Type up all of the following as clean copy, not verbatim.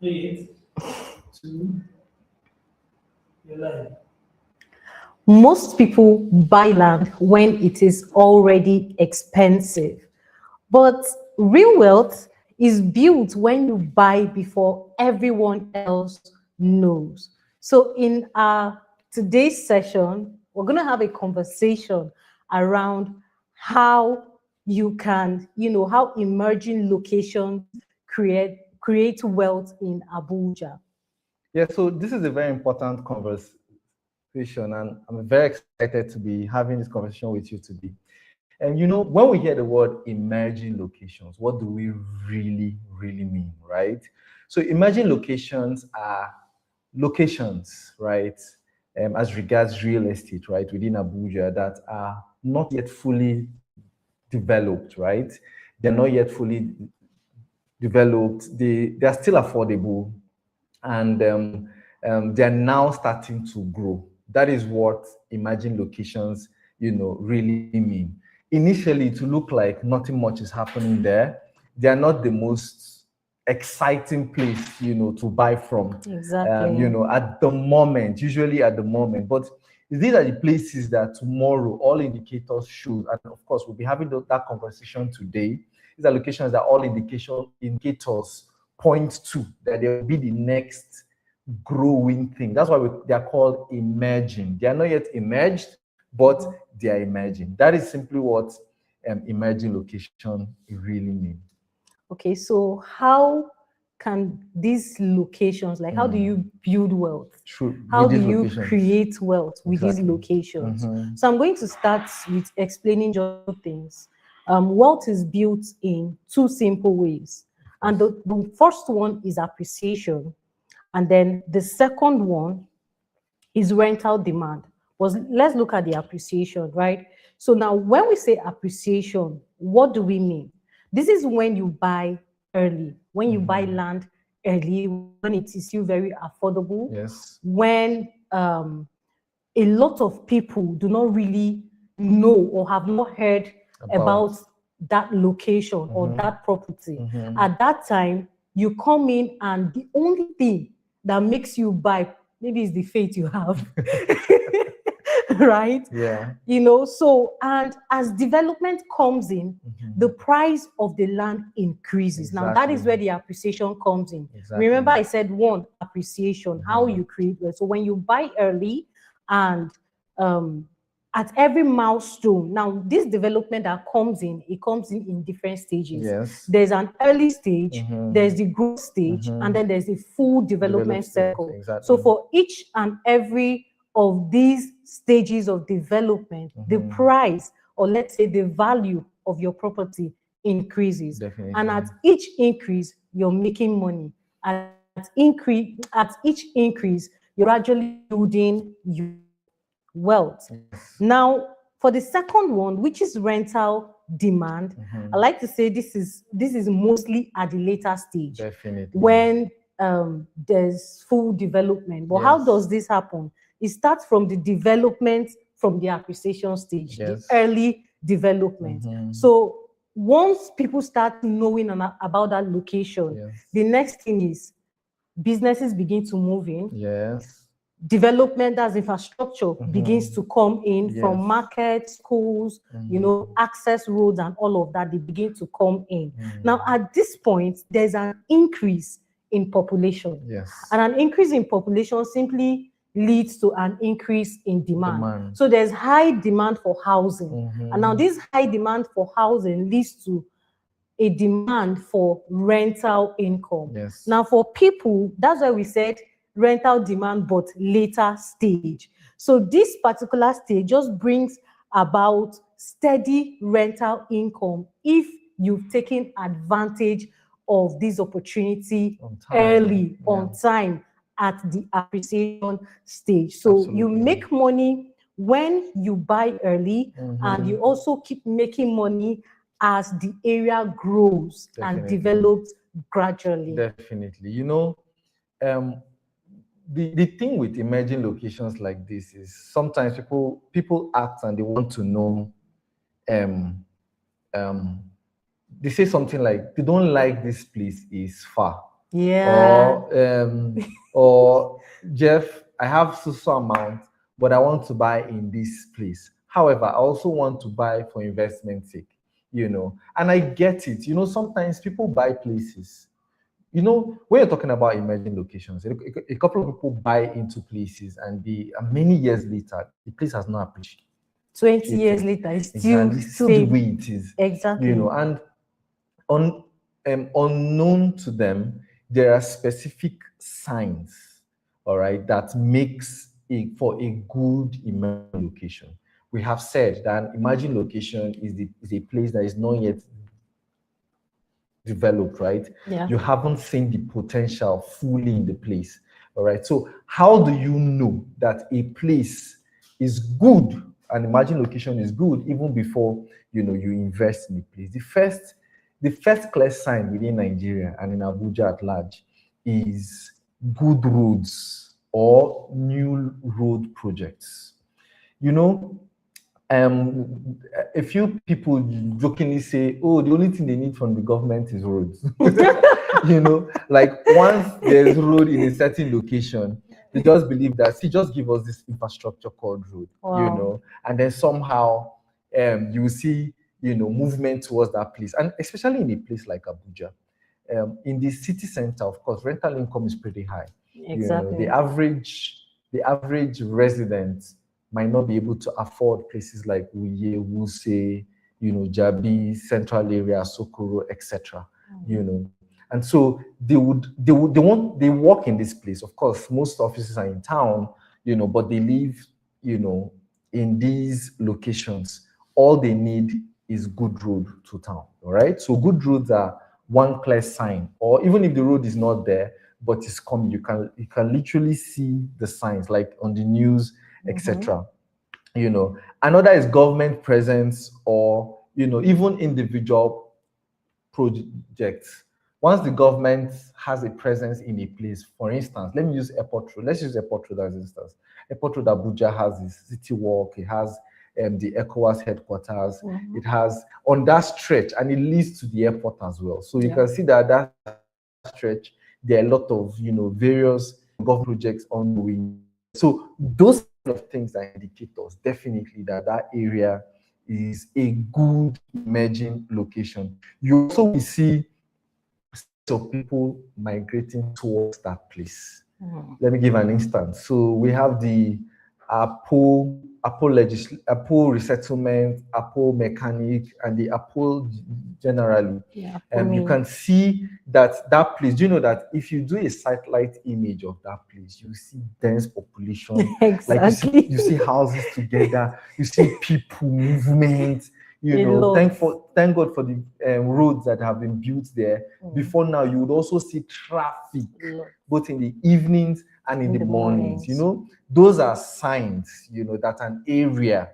3, 2, you're live. Most people buy land when it is already expensive, but real wealth is built when you buy before everyone else knows. So in our today's session, we're going to have a conversation around how you can, how emerging locations create wealth in Abuja. Yeah, so this is a very important conversation, and I'm very excited to be having this conversation with you today. And when we hear the word emerging locations, what do we really mean, right? So emerging locations are locations, right, as regards real estate, right, within Abuja that are not yet fully developed, right? They're not yet fully developed. They are still affordable, and they're now starting to grow. That is what emerging locations, really mean. Initially, to look like nothing much is happening there. They are not the most exciting place, to buy from. Exactly. At the moment, usually at the moment. But these are the places that tomorrow all indicators show, and of course, we'll be having that conversation today. These are locations that all indicators point to that they will be the next growing thing. That's why they are called emerging. They are not yet emerged, but they are emerging. That is simply what emerging location really means. Okay, so how can these locations, like how do you build wealth? How do you create wealth with these locations? So I'm going to start with explaining just two things. Wealth is built in two simple ways. And the first one is appreciation. And then the second one is rental demand. Let's look at the appreciation, right? So now when we say appreciation, what do we mean? This is when you buy early, when you buy land early, when it is still very affordable, Yes. when a lot of people do not really know or have not heard about that location or that property. At that time, you come in and the only thing that makes you buy, maybe it's the faith you have. Right? Yeah. So, and as development comes in, the price of the land increases. Exactly. Now, that is where the appreciation comes in. Exactly. Remember, I said one, appreciation, how you create wealth. So when you buy early and at every milestone, now this development that comes in, it comes in different stages. Yes. There's an early stage, there's the growth stage, and then there's the full development cycle. Exactly. So for each and every of these stages of development, the price, or let's say the value of your property increases. Definitely. And at each increase, you're making money. At each increase, you're actually building your wealth. Yes. Now, for the second one, which is rental demand, I like to say this is mostly at the later stage. Definitely. When there's full development. But how does this happen? It starts from the development, from the acquisition stage, the early development. So once people start knowing about that location, the next thing is businesses begin to move in. Yes. Development as infrastructure begins to come in from markets, schools, access roads and all of that, they begin to come in. Now, at this point, there's an increase in population. Yes. And an increase in population simply leads to an increase in demand. So there's high demand for housing. And now this high demand for housing leads to a demand for rental income. Yes. Now for people, that's why we said rental demand, but later stage. So this particular stage just brings about steady rental income if you've taken advantage of this opportunity early, on time, at the appreciation stage. So Absolutely. you make money when you buy early, and you also keep making money as the area grows and develops gradually. Definitely. The thing with emerging locations like this is sometimes people act and they want to know, they say something like they don't like this place is far. Yeah. Or Jeff, I have so amount, but I want to buy in this place. However, I also want to buy for investment sake, and I get it. Sometimes people buy places. When you're talking about emerging locations, a couple of people buy into places and many years later, the place has not appreciated. 20 years later, it's still, exactly, still the way it is. Exactly. And unknown to them, there are specific signs, all right, that makes it for a good emerging location. We have said that emerging location is a place that is not yet developed, right? Yeah. You haven't seen the potential fully in the place, all right? So how do you know that a place is good, an emerging location is good, even before you invest in the place? The first clear sign within Nigeria and in Abuja at large is good roads or new road projects. A few people jokingly say, "Oh, the only thing they need from the government is roads." Like once there's road in a certain location, they just believe that, see, just give us this infrastructure called road, Wow. and then somehow you will see, movement towards that place, and especially in a place like Abuja. In the city center, of course, rental income is pretty high. Exactly. The average resident might not be able to afford places like Uye, Wuse, Jabi, Central Area, Sokoro, etc. And so they work in this place. Of course, most offices are in town, but they live, in these locations. All they need is good road to town. All right. So good roads are one clear sign, or even if the road is not there, but it's coming, you can literally see the signs, like on the news, etc. Another is government presence, or even individual projects. Once the government has a presence in a place, for instance, let me use Airport Road. Let's use Airport Road as instance. Airport Road Abuja has this city walk, it has the ECOWAS headquarters, it has on that stretch, and it leads to the airport as well. So you can see that stretch, there are a lot of various government projects ongoing. So those kind of things are indicators, definitely, that area is a good emerging location. You also will see of people migrating towards that place. Let me give an instance. So we have the Apple resettlement, Apple mechanic, and the Apple generally. You can see that place. Do you know that if you do a satellite image of that place, you see dense population. Exactly. Like you see houses together, you see people movement. Thank God for the roads that have been built there. Before now, you would also see traffic both in the evenings and in the mornings. Those are signs, that an area,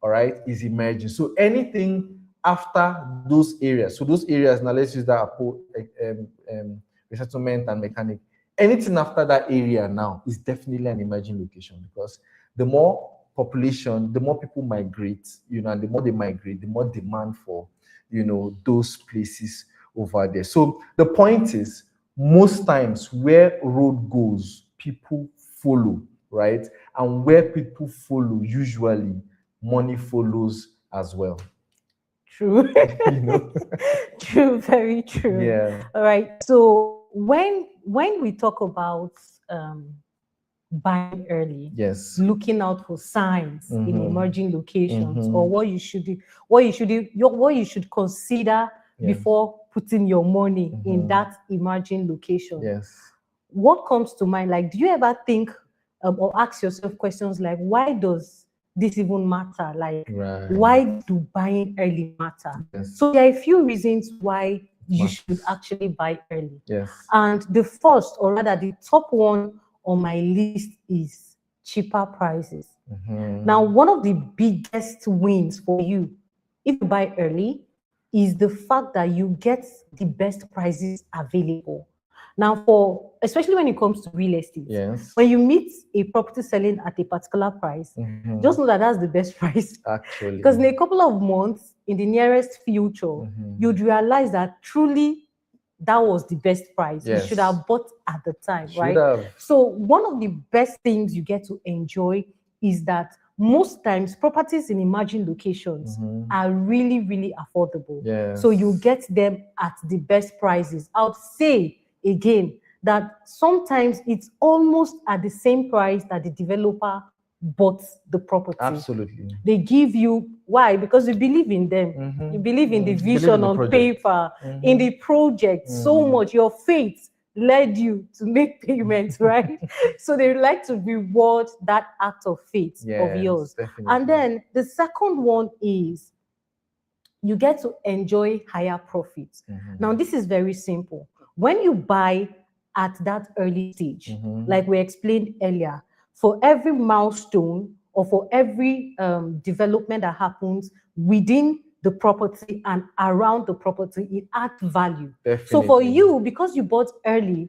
all right, is emerging. So anything after those areas, so those areas, now let's use that resettlement and mechanic. Anything after that area now is definitely an emerging location, because the more population, the more people migrate, and the more they migrate, the more demand for, those places over there. So the point is, most times where road goes, people follow, right? And where people follow, usually money follows as well. True. True, very true. Yeah. All right. So when we talk about buying early, yes, looking out for signs in emerging locations, or what you should consider before putting your money in that emerging location. Yes. What comes to mind? Like, do you ever think or ask yourself questions like, why does this even matter? Like, why do buying early matter? Yes. So there are a few reasons why you should actually buy early. Yes. And the first, or rather the top one on my list, is cheaper prices. Now, one of the biggest wins for you if you buy early is the fact that you get the best prices available. Now, especially when it comes to real estate, when you meet a property selling at a particular price, just know that that's the best price. Actually. Because in a couple of months, in the nearest future, you'd realize that truly that was the best price. Yes. You should have bought at the time, Should right? have. So one of the best things you get to enjoy is that most times properties in emerging locations are really, really affordable. Yes. So you get them at the best prices. I would say again that sometimes it's almost at the same price that the developer bought the property. Absolutely. They give you, why? Because you believe in them. You believe in the vision on paper, in the project so much. Your faith led you to make payments, right? So they like to reward that act of faith of yours. Definitely. And then the second one is you get to enjoy higher profits. Now, this is very simple. When you buy at that early stage, like we explained earlier, for every milestone or for every development that happens within the property and around the property, it adds value. Definitely. So for you, because you bought early,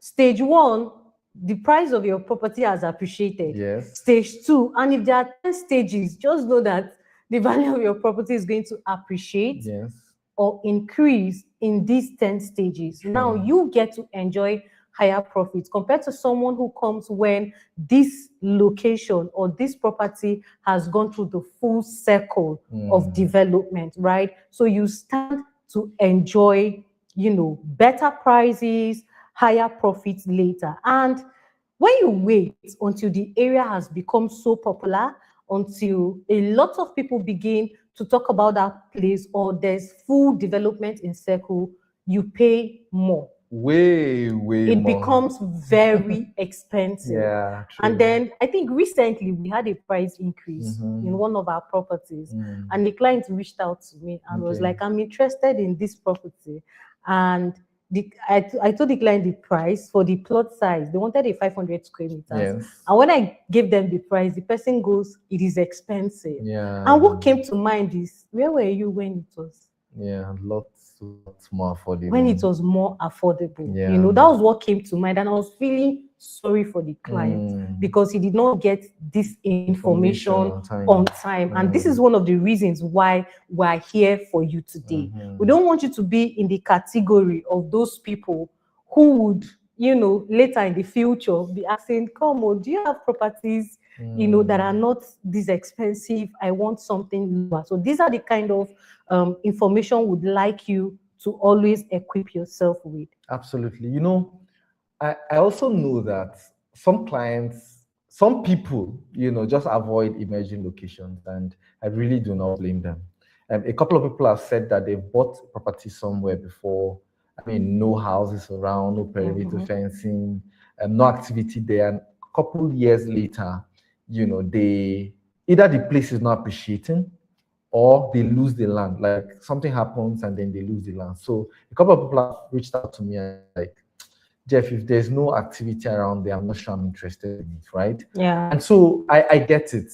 stage one, the price of your property has appreciated. Yes. Stage two, and if there are 10 stages, just know that the value of your property is going to appreciate or increase in these 10 stages. Now you get to enjoy higher profits compared to someone who comes when this location or this property has gone through the full circle of development, right? So you stand to enjoy, better prices, higher profits later. And when you wait until the area has become so popular, until a lot of people begin to talk about that place or there's full development in circle, you pay more. Way it more. Becomes very expensive. True. And then I think recently we had a price increase in one of our properties, and the client reached out to me and was like, I'm interested in this property. And I told the client the price for the plot size. They wanted a 500 square meters. And when I gave them the price, the person goes, it is expensive. And what came to mind is, where were you when it was? Lots more affordable. When it was more affordable, that was what came to mind. And I was feeling sorry for the client because he did not get this information on time. And this is one of the reasons why we're here for you today. We don't want you to be in the category of those people who would, later in the future be asking, come on, do you have properties that are not this expensive? I want something lower. So these are the kind of information we'd like you to always equip yourself with. Absolutely. I also know that some clients, some people, just avoid emerging locations, and I really do not blame them. A couple of people have said that they've bought property somewhere before. I mean, no houses around, no perimeter fencing, no activity there. And a couple years later, they either the place is not appreciating or they lose the land. Like something happens and then they lose the land. So a couple of people have reached out to me and like, Jeff, if there's no activity around there, I'm not sure I'm interested in it, right? And so I get it.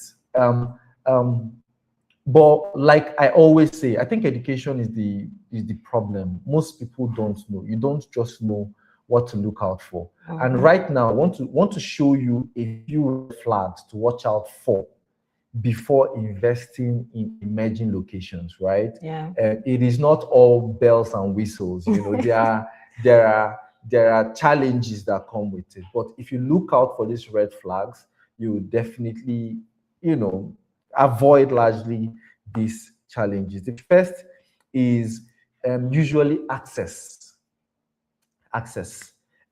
But like I always say, I think education is the problem. Most people don't know. You don't just know what to look out for. And right now, I want to show you a few red flags to watch out for before investing in emerging locations, right? It is not all bells and whistles. There are challenges that come with it. But if you look out for these red flags, you will definitely, avoid largely these challenges. The first is usually access,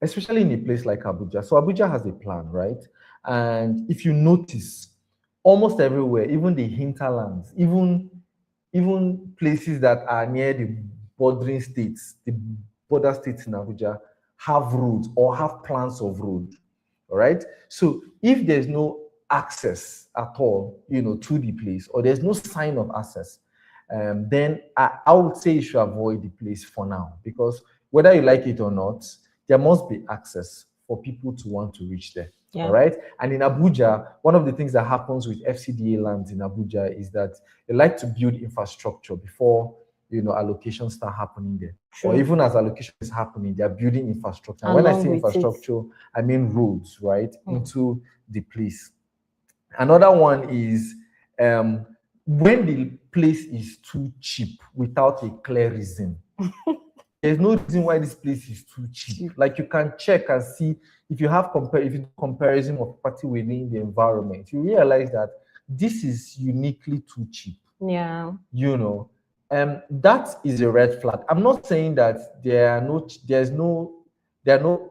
especially in a place like Abuja. So Abuja has a plan, right? And if you notice, almost everywhere, even the hinterlands, even places that are near the bordering states, the border states in Abuja, have roads or have plans of road. All right. So if there's no access at all, to the place, or there's no sign of access, then I would say you should avoid the place for now, because whether you like it or not, there must be access for people to want to reach there. All right. And in Abuja, one of the things that happens with FCDA lands in Abuja is that they like to build infrastructure before allocations start happening there. Or even as allocation is happening, they're building infrastructure. And when I say infrastructure, I mean roads, right, into the place. Another one is when the place is too cheap without a clear reason. there's no reason why this place is too cheap. Like, you can check and see if you have if you do comparison of property within the environment, you realize that this is uniquely too cheap. Yeah. You know, that is a red flag. I'm not saying that there are no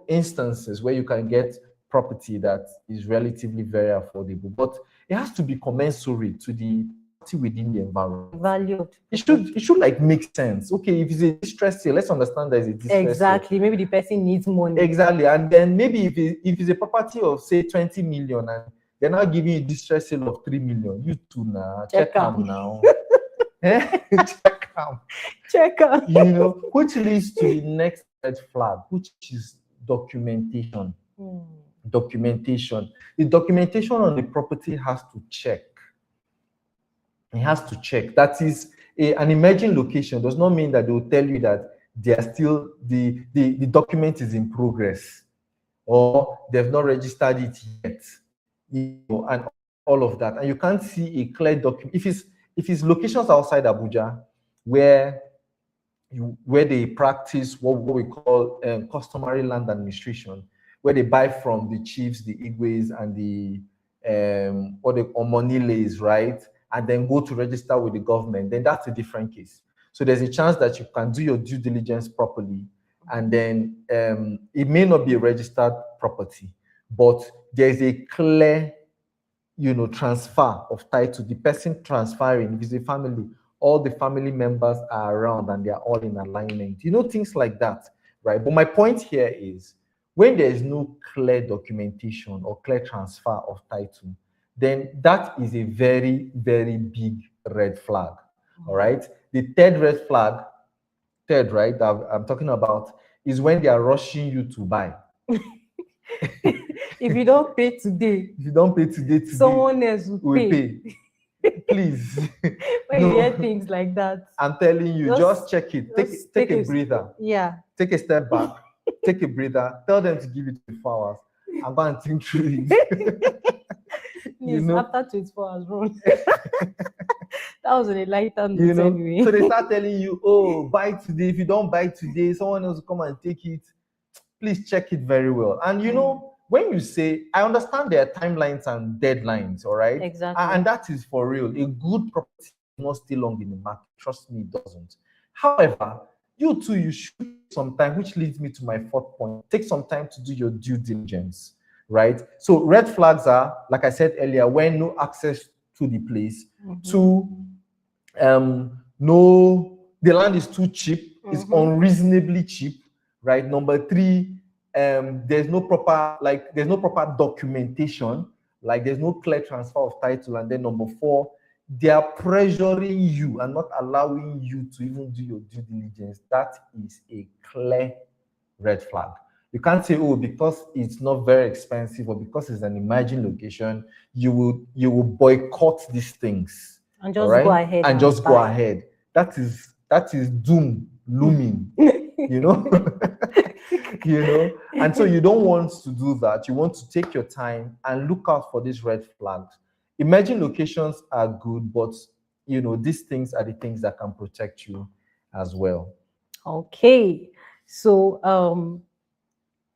instances where you can get property that is relatively very affordable, but it has to be commensurate to the property within the environment. Value. It should like make sense. Okay, if it's a distress sale, let's understand that it's a distress exactly sale. Maybe the person needs money. Exactly. And then maybe if it's a property of say 20 million and they're now giving you a distress sale of 3 million, you too now check them now. Check out. You know, which leads to the next red flag, which is documentation. Documentation. The documentation on the property has to check. It has to check. That is an emerging location. Does not mean that they will tell you that they are still the document is in progress or they've not registered it yet. You know, and all of that. And you can't see a clear document. If it's locations outside Abuja where they practice what we call customary land administration, where they buy from the chiefs, the Igwes, and the Omoniles, right? And then go to register with the government, then that's a different case. So there's a chance that you can do your due diligence properly, and then it may not be a registered property, but there's a clear, you know, transfer of title. The person transferring, if it's a family, all the family members are around and they're all in alignment. You know, things like that, right? But my point here is, when there is no clear documentation or clear transfer of title, then that is a very, very big red flag. All right. The third red flag, right, that I'm talking about, is when they are rushing you to buy. If you don't pay today, someone else will pay. Please. When you hear things like that, I'm telling you, just check it. Take a breather. Yeah. Take a step back. Take a breather. Tell them to give you 24 hours. I'm going to think through it. You know? After 24 hours, run. That was on a lighter note, you know? Anyway. So they start telling you, oh, buy today. If you don't buy today, someone else will come and take it. Please check it very well. And you know, when you say, I understand there are timelines and deadlines, all right? Exactly. And that is for real. A good property does not stay long in the market. Trust me, it doesn't. However, you too, you should take some time, which leads me to my fourth point. Take some time to do your due diligence, right? So red flags are, like I said earlier, when no access to the place. Two, the land is too cheap. It's unreasonably cheap, right? Number three, there's no proper documentation, like there's no clear transfer of title. And then number four, they are pressuring you and not allowing you to even do your due diligence. That is a clear red flag. You can't say, oh, because it's not very expensive or because it's an emerging location, you will boycott these things and just go ahead and just go ahead. That is doom looming. You know. You know, and so you don't want to do that. You want to take your time and look out for these red flags. Emerging locations are good, but you know, these things are the things that can protect you as well. Okay, so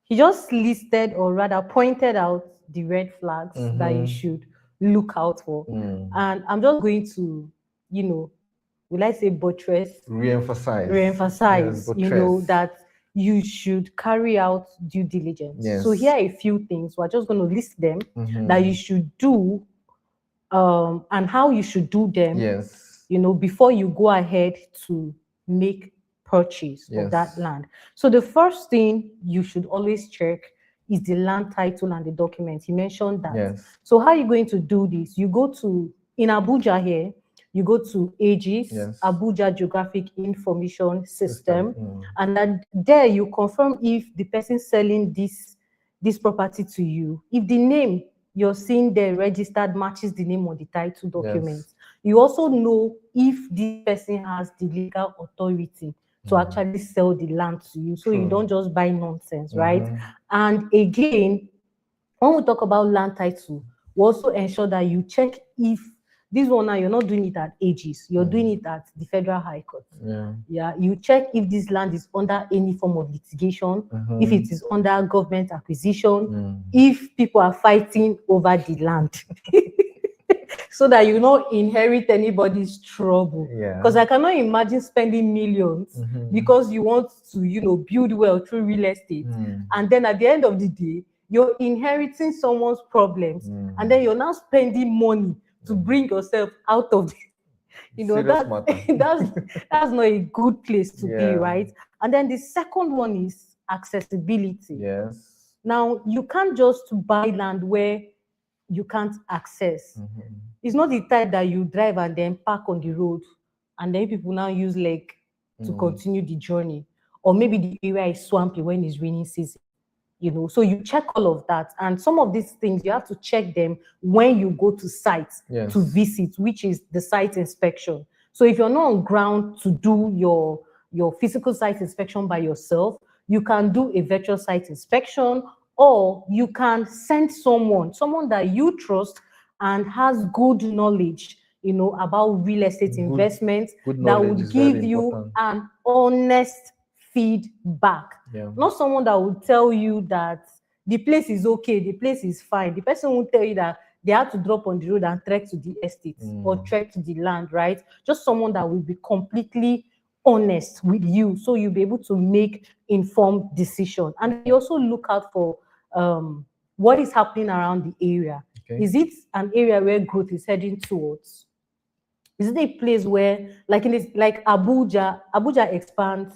he just listed, or rather pointed out, the red flags that you should look out for. And I'm just going to, you know, will I say buttress? Re-emphasize, you know, that you should carry out due diligence. Yes. So here are a few things. We're just going to list them that you should do, and how you should do them. Yes. You know, before you go ahead to make purchase of that land. So the first thing you should always check is the land title and the document. He mentioned that. Yes. So how are you going to do this? You go to, in Abuja here, you go to AGIS, Abuja Geographic Information System, and then there you confirm if the person selling this property to you, if the name you're seeing there registered matches the name on the title document. You also know if this person has the legal authority to actually sell the land to you, so you don't just buy nonsense, right? And again, when we talk about land title, we also ensure that you check if This one now, you're not doing it at Aegis, you're doing it at the Federal High Court. Yeah, you check if this land is under any form of litigation, if it is under government acquisition, if people are fighting over the land. So that you don't inherit anybody's trouble. Because I cannot imagine spending millions because you want to, you know, build wealth through real estate. And then at the end of the day, you're inheriting someone's problems, and then you're now spending money to bring yourself out of it. You know, that's not a good place to be, right? And then the second one is accessibility. Yes. Now, you can't just buy land where you can't access. It's not the type that you drive and then park on the road and then people now use leg to continue the journey. Or maybe the area is swampy when it's raining season. You know, so you check all of that. And some of these things, you have to check them when you go to sites to visit, which is the site inspection. So if you're not on ground to do your physical site inspection by yourself, you can do a virtual site inspection, or you can send someone that you trust and has good knowledge, you know, about real estate investments that would give you an honest feedback. Not someone that would tell you that the place is okay, the place is fine. The person will tell you that they have to drop on the road and trek to the estate or trek to the land, right? Just someone that will be completely honest with you, so you'll be able to make informed decision. And you also look out for what is happening around the area. Is it an area where growth is heading towards? Is it a place where, like Abuja expands?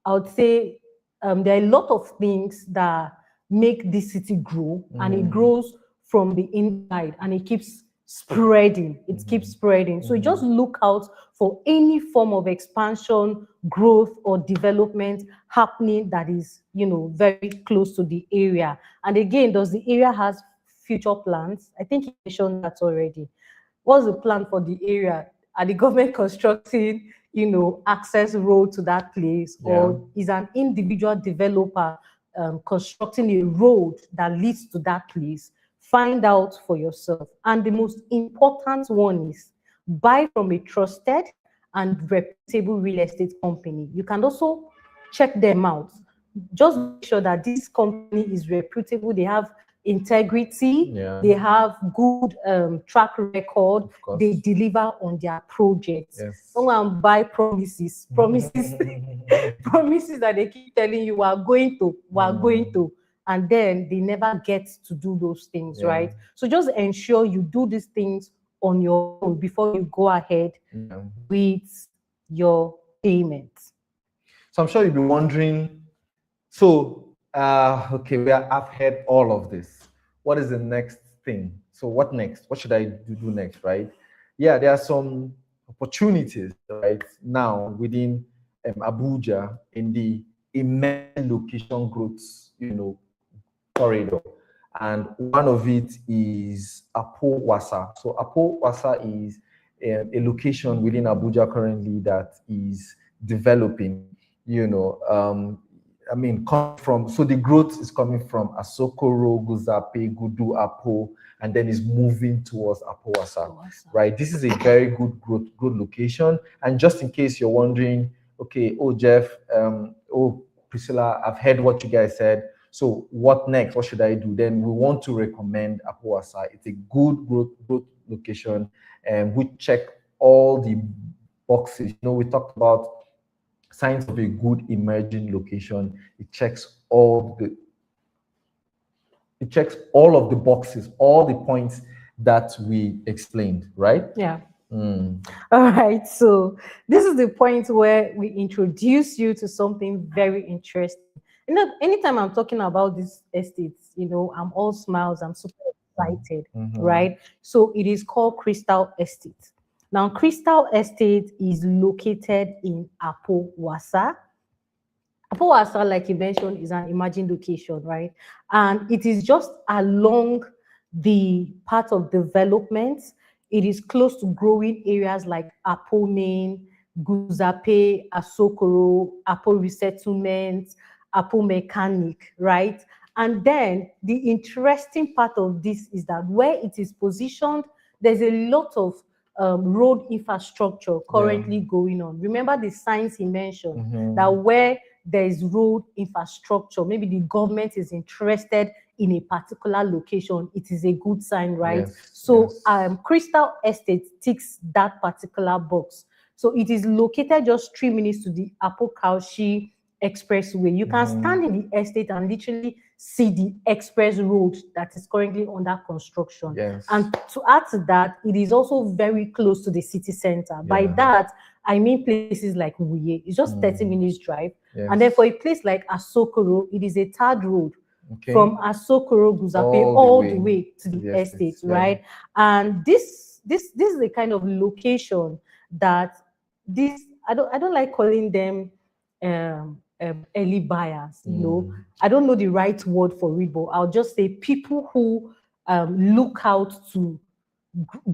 I would say there are a lot of things that make this city grow, and it grows from the inside, and it keeps spreading. It keeps spreading. So just look out for any form of expansion, growth, or development happening that is, you know, very close to the area. And again, does the area has future plans? I think you mentioned that already. What's the plan for the area? Are the government constructing, you know, access road to that place, or is an individual developer constructing a road that leads to that place? Find out for yourself. And the most important one is buy from a trusted and reputable real estate company. You can also check them out. Just make sure that this company is reputable. They have integrity, they have good track record, they deliver on their projects. Don't buy promises promises that they keep telling you are going to, and then they never get to do those things, right? So just ensure you do these things on your own before you go ahead with your payments. So I'm sure you'll be wondering, so okay, I've heard all of this. What is the next thing? So what next? What should I do next, right? Yeah, there are some opportunities right now within Abuja in the emerging location growth, you know, corridor. And one of it is Apo-Wasa. So Apo-Wasa is a location within Abuja currently that is developing, you know, I mean, so the growth is coming from Asokoro, Guzape, Gudu, Apo, and then is moving towards Apo-Wasa, right? This is a very good location. And just in case you're wondering, okay, oh, Jeff, oh, Priscilla, I've heard what you guys said. So what next? What should I do? Then we want to recommend Apo-Wasa. It's a good growth location, and we check all the boxes. You know, we talked about signs of a good emerging location. It checks all of the boxes, all the points that we explained, right? Yeah. All right. So this is the point where we introduce you to something very interesting. You know, anytime I'm talking about these estates, you know, I'm all smiles. I'm super excited, right? So it is called Crystal Estate. Now, Crystal Estate is located in Apo-Wasa. Apo-Wasa, like you mentioned, is an emerging location, right? And it is just along the path of development. It is close to growing areas like Apo Main, Guzape, Asokoro, Apo Resettlement, Apo Mechanic, right? And then the interesting part of this is that where it is positioned, there's a lot of road infrastructure currently going on. Remember the signs he mentioned that where there is road infrastructure, maybe the government is interested in a particular location, it is a good sign, right? So Crystal Estate ticks that particular box. So it is located just 3 minutes to the Apokaushi Expressway. You can stand in the estate and literally see the express road that is currently under construction. And to add to that, it is also very close to the city center. By that, I mean places like Wuye. It's just 30 minutes drive. And then for a place like Asokoro, it is a third road from Asokoro Guzape all the way to the estate, right? And this is the kind of location that I don't like calling them early buyers, you know. I don't know the right word for it, but I'll just say people who look out to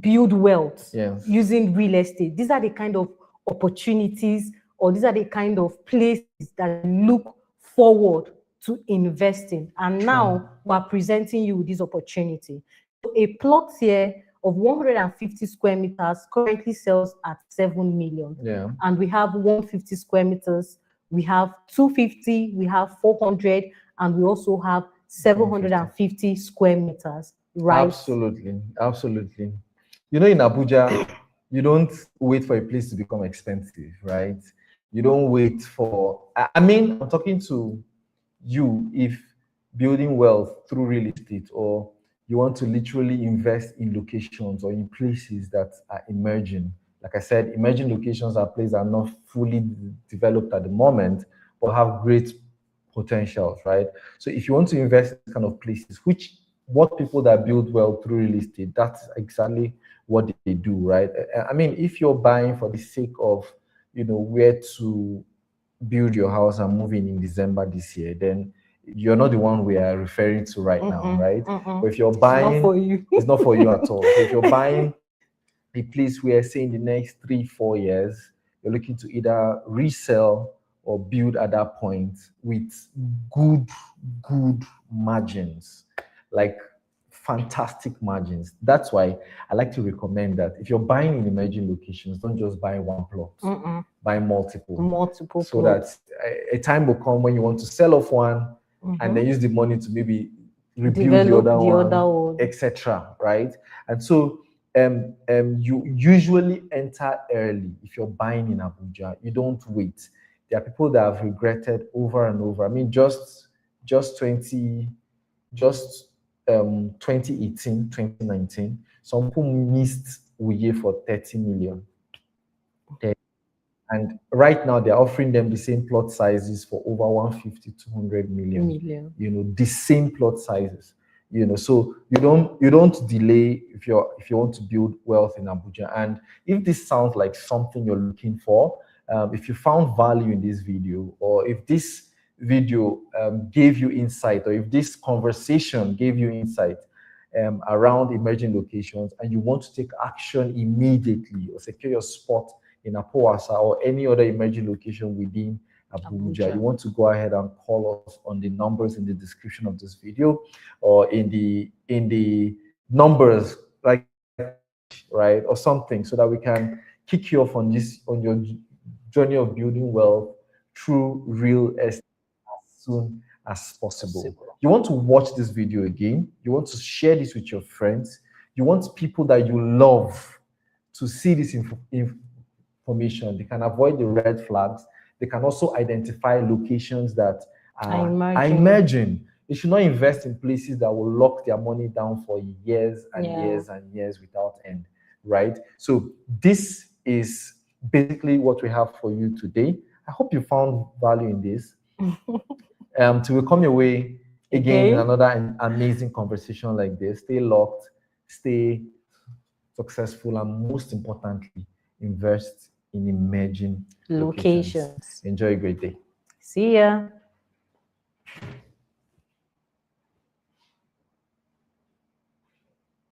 build wealth using real estate. These are the kind of opportunities, or these are the kind of places that look forward to investing. And now we're presenting you with this opportunity. So a plot here of 150 square meters currently sells at 7 million. And we have 150 square meters, we have 250, we have 400, and we also have 750 square meters, right? Absolutely. You know, in Abuja, you don't wait for a place to become expensive, right? You don't wait for, I mean, I'm talking to you if building wealth through real estate, or you want to literally invest in locations or in places that are emerging. Like I said, emerging locations are places that are not fully developed at the moment, but have great potentials, right? So if you want to invest in kind of places, what people that build wealth through real estate, that's exactly what they do, right? I mean, if you're buying for the sake of, you know, where to build your house and move in December this year, then you're not the one we are referring to right now, right? But if you're buying, it's not for you. It's not for you at all. So if you're buying a place where, say, in the next 3-4 years, you're looking to either resell or build at that point with good margins, like fantastic margins. That's why I like to recommend that if you're buying in emerging locations, don't just buy one plot, buy multiple so plots. That a time will come when you want to sell off one and then use the money to maybe rebuild the other one, etc. Right? And so you usually enter early. If you're buying in Abuja, you don't wait. There are people that have regretted over and over. I mean, just 2018, 2019, some people missed Wuye for 30 million. Okay. And right now they're offering them the same plot sizes for over 150, 200 million. You know, the same plot sizes. You know, so you don't delay if you want to build wealth in Abuja. And if this sounds like something you're looking for, if you found value in this video, or if this video gave you insight, or if this conversation gave you insight around emerging locations, and you want to take action immediately or secure your spot in Apowasa or any other emerging location within Abuja, you want to go ahead and call us on the numbers in the description of this video, or in the numbers, like, right, or something, so that we can kick you off on your journey of building wealth through real estate as soon as possible. You want to watch this video again, you want to share this with your friends, you want people that you love to see this information. They can avoid the red flags. They can also identify locations that are emerging. They should not invest in places that will lock their money down for years and years and years without end, right? So this is basically what we have for you today. I hope you found value in this. Till we come your way again in another amazing conversation like this. Stay locked, stay successful, and most importantly, invest in emerging locations. Enjoy a great day. See ya.